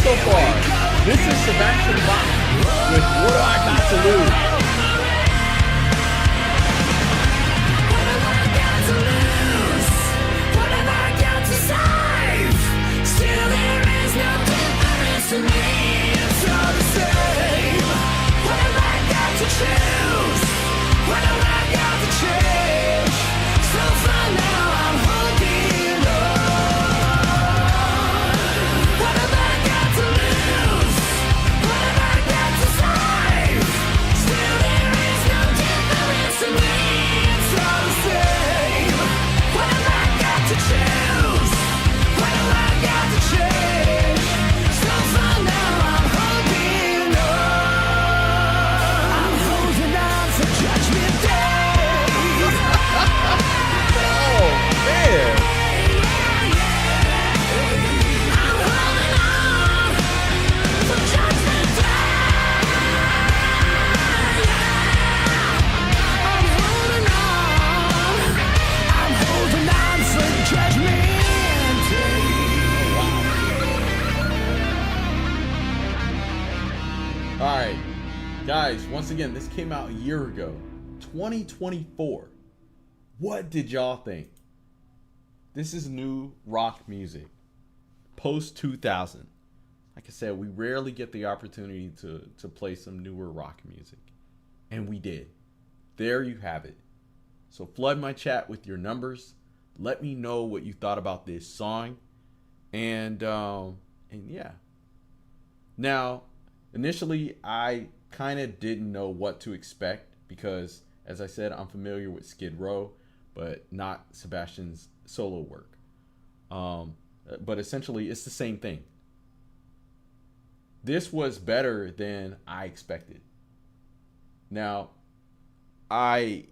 So far, this is Sebastian Bach with What Do I Got to Lose? What have I got to lose? What have I got to save? Still there is no difference to me. It's all the same. What have I got to choose? What have I got to change? So far now I'm holding on. What have I got to lose? What have I got to save? Still there is no difference to me. It's all the same. What have I got to choose? What have I got to change? So far now I'm holding on. I'm holding on for Judgment Day. Oh, man. I'm holding on for Judgment Day. I'm holding on. I'm holding on for Judgment Day. All right, guys, once again, this came out a year ago, 2024. What did y'all think? This is new rock music, post 2000. Like I said, we rarely get the opportunity to play some newer rock music, and we did. There you have it. So flood my chat with your numbers. Let me know what you thought about this song, and yeah. Now, initially, I kind of didn't know what to expect because, as I said, I'm familiar with Skid Row, but not Sebastian's solo work. But essentially, it's the same thing. This was better than I expected. Now, I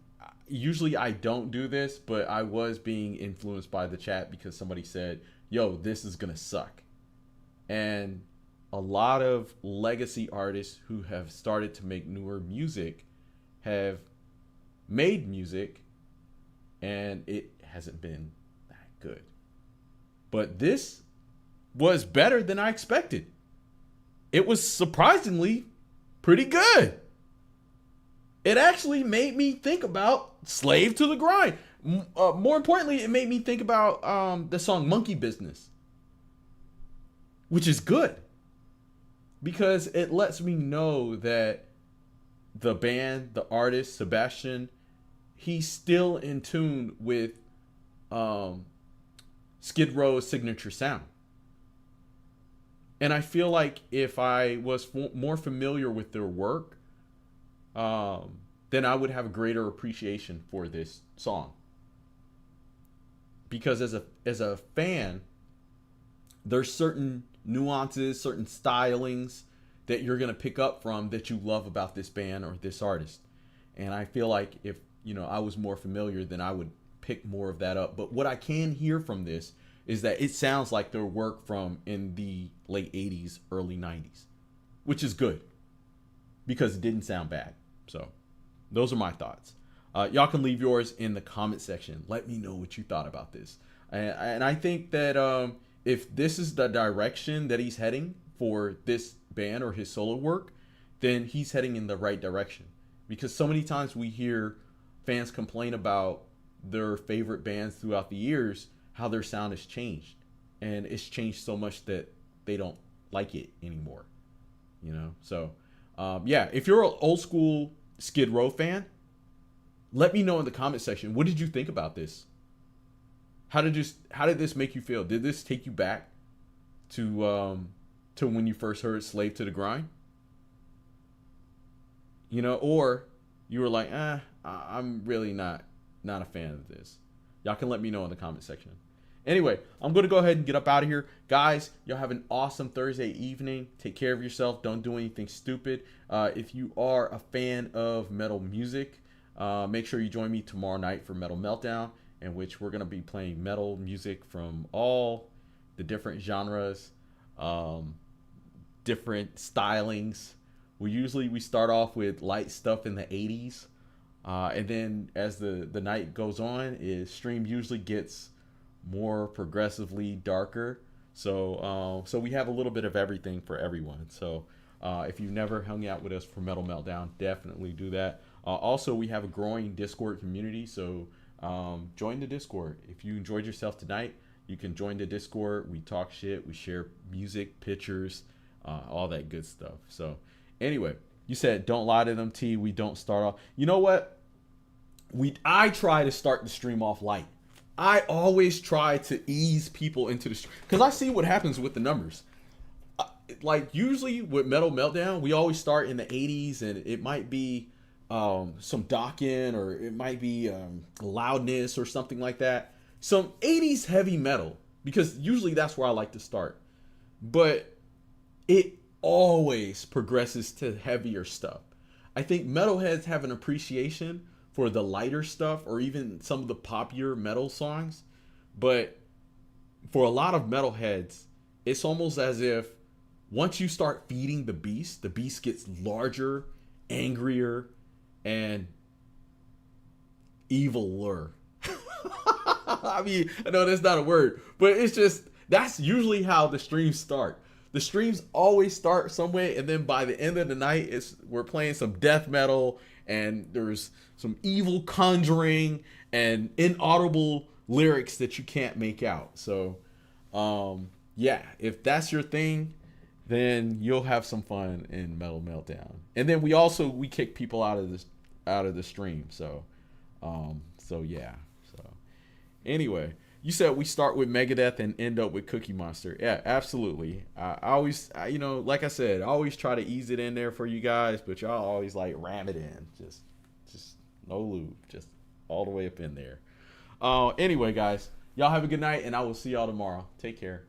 don't do this, but I was being influenced by the chat because somebody said, yo, this is gonna suck. And a lot of legacy artists who have started to make newer music have made music and it hasn't been that good. But this was better than I expected. It was surprisingly pretty good. It actually made me think about Slave to the Grind. More importantly, it made me think about the song Monkey Business, which is good because it lets me know that the band, the artist, Sebastian, he's still in tune with Skid Row's signature sound. And I feel like if I was more familiar with their work, then I would have a greater appreciation for this song. Because as a fan, there's certain nuances, certain stylings that you're gonna pick up from that you love about this band or this artist. And I feel like if I was more familiar, then I would pick more of that up. But what I can hear from this is that it sounds like their work from in the late 80s, early 90s, which is good because it didn't sound bad. So those are my thoughts. Y'all can leave yours in the comment section. Let me know what you thought about this. And I think that if this is the direction that he's heading for this band or his solo work, then he's heading in the right direction. Because so many times we hear fans complain about their favorite bands throughout the years, how their sound has changed. And it's changed so much that they don't like it anymore. So yeah, if you're an old school Skid Row fan, let me know in the comment section. What did you think about this? How did this make you feel? Did this take you back to when you first heard Slave to the Grind? Or you were like, I'm really not a fan of this. Y'all can let me know in the comment section. Anyway, I'm going to go ahead and get up out of here. Guys, y'all have an awesome Thursday evening. Take care of yourself. Don't do anything stupid. If you are a fan of metal music, make sure you join me tomorrow night for Metal Meltdown, in which we're going to be playing metal music from all the different genres, different stylings. We start off with light stuff in the 80s. And then as the night goes on, stream usually gets more progressively darker. So we have a little bit of everything for everyone. So if you've never hung out with us for Metal Meltdown, definitely do that. Also, we have a growing Discord community. So join the Discord. If you enjoyed yourself tonight, you can join the Discord. We talk shit. We share music, pictures, all that good stuff. So anyway, you said don't lie to them, T. We don't start off. You know what? I try to start the stream off light. I always try to ease people into the stream because I see what happens with the numbers. Like usually with Metal Meltdown, we always start in the 80s, and it might be some docking, or it might be loudness or something like that. Some 80s heavy metal, because usually that's where I like to start. But it always progresses to heavier stuff. I think metalheads have an appreciation for the lighter stuff, or even some of the popular metal songs. But for a lot of metalheads, it's almost as if once you start feeding the beast gets larger, angrier, and eviler. I mean, I know that's not a word, but it's just, that's usually how the streams start. The streams always start somewhere, and then by the end of the night, we're playing some death metal, and there's some evil conjuring and inaudible lyrics that you can't make out. So, yeah, if that's your thing, then you'll have some fun in Metal Meltdown. And then we kick people out of the stream. So yeah. So anyway, you said we start with Megadeth and end up with Cookie Monster. Yeah, absolutely. I always, like I said, I always try to ease it in there for you guys, but y'all always like ram it in. Just no lube, just all the way up in there. Anyway, guys, y'all have a good night, and I will see y'all tomorrow. Take care.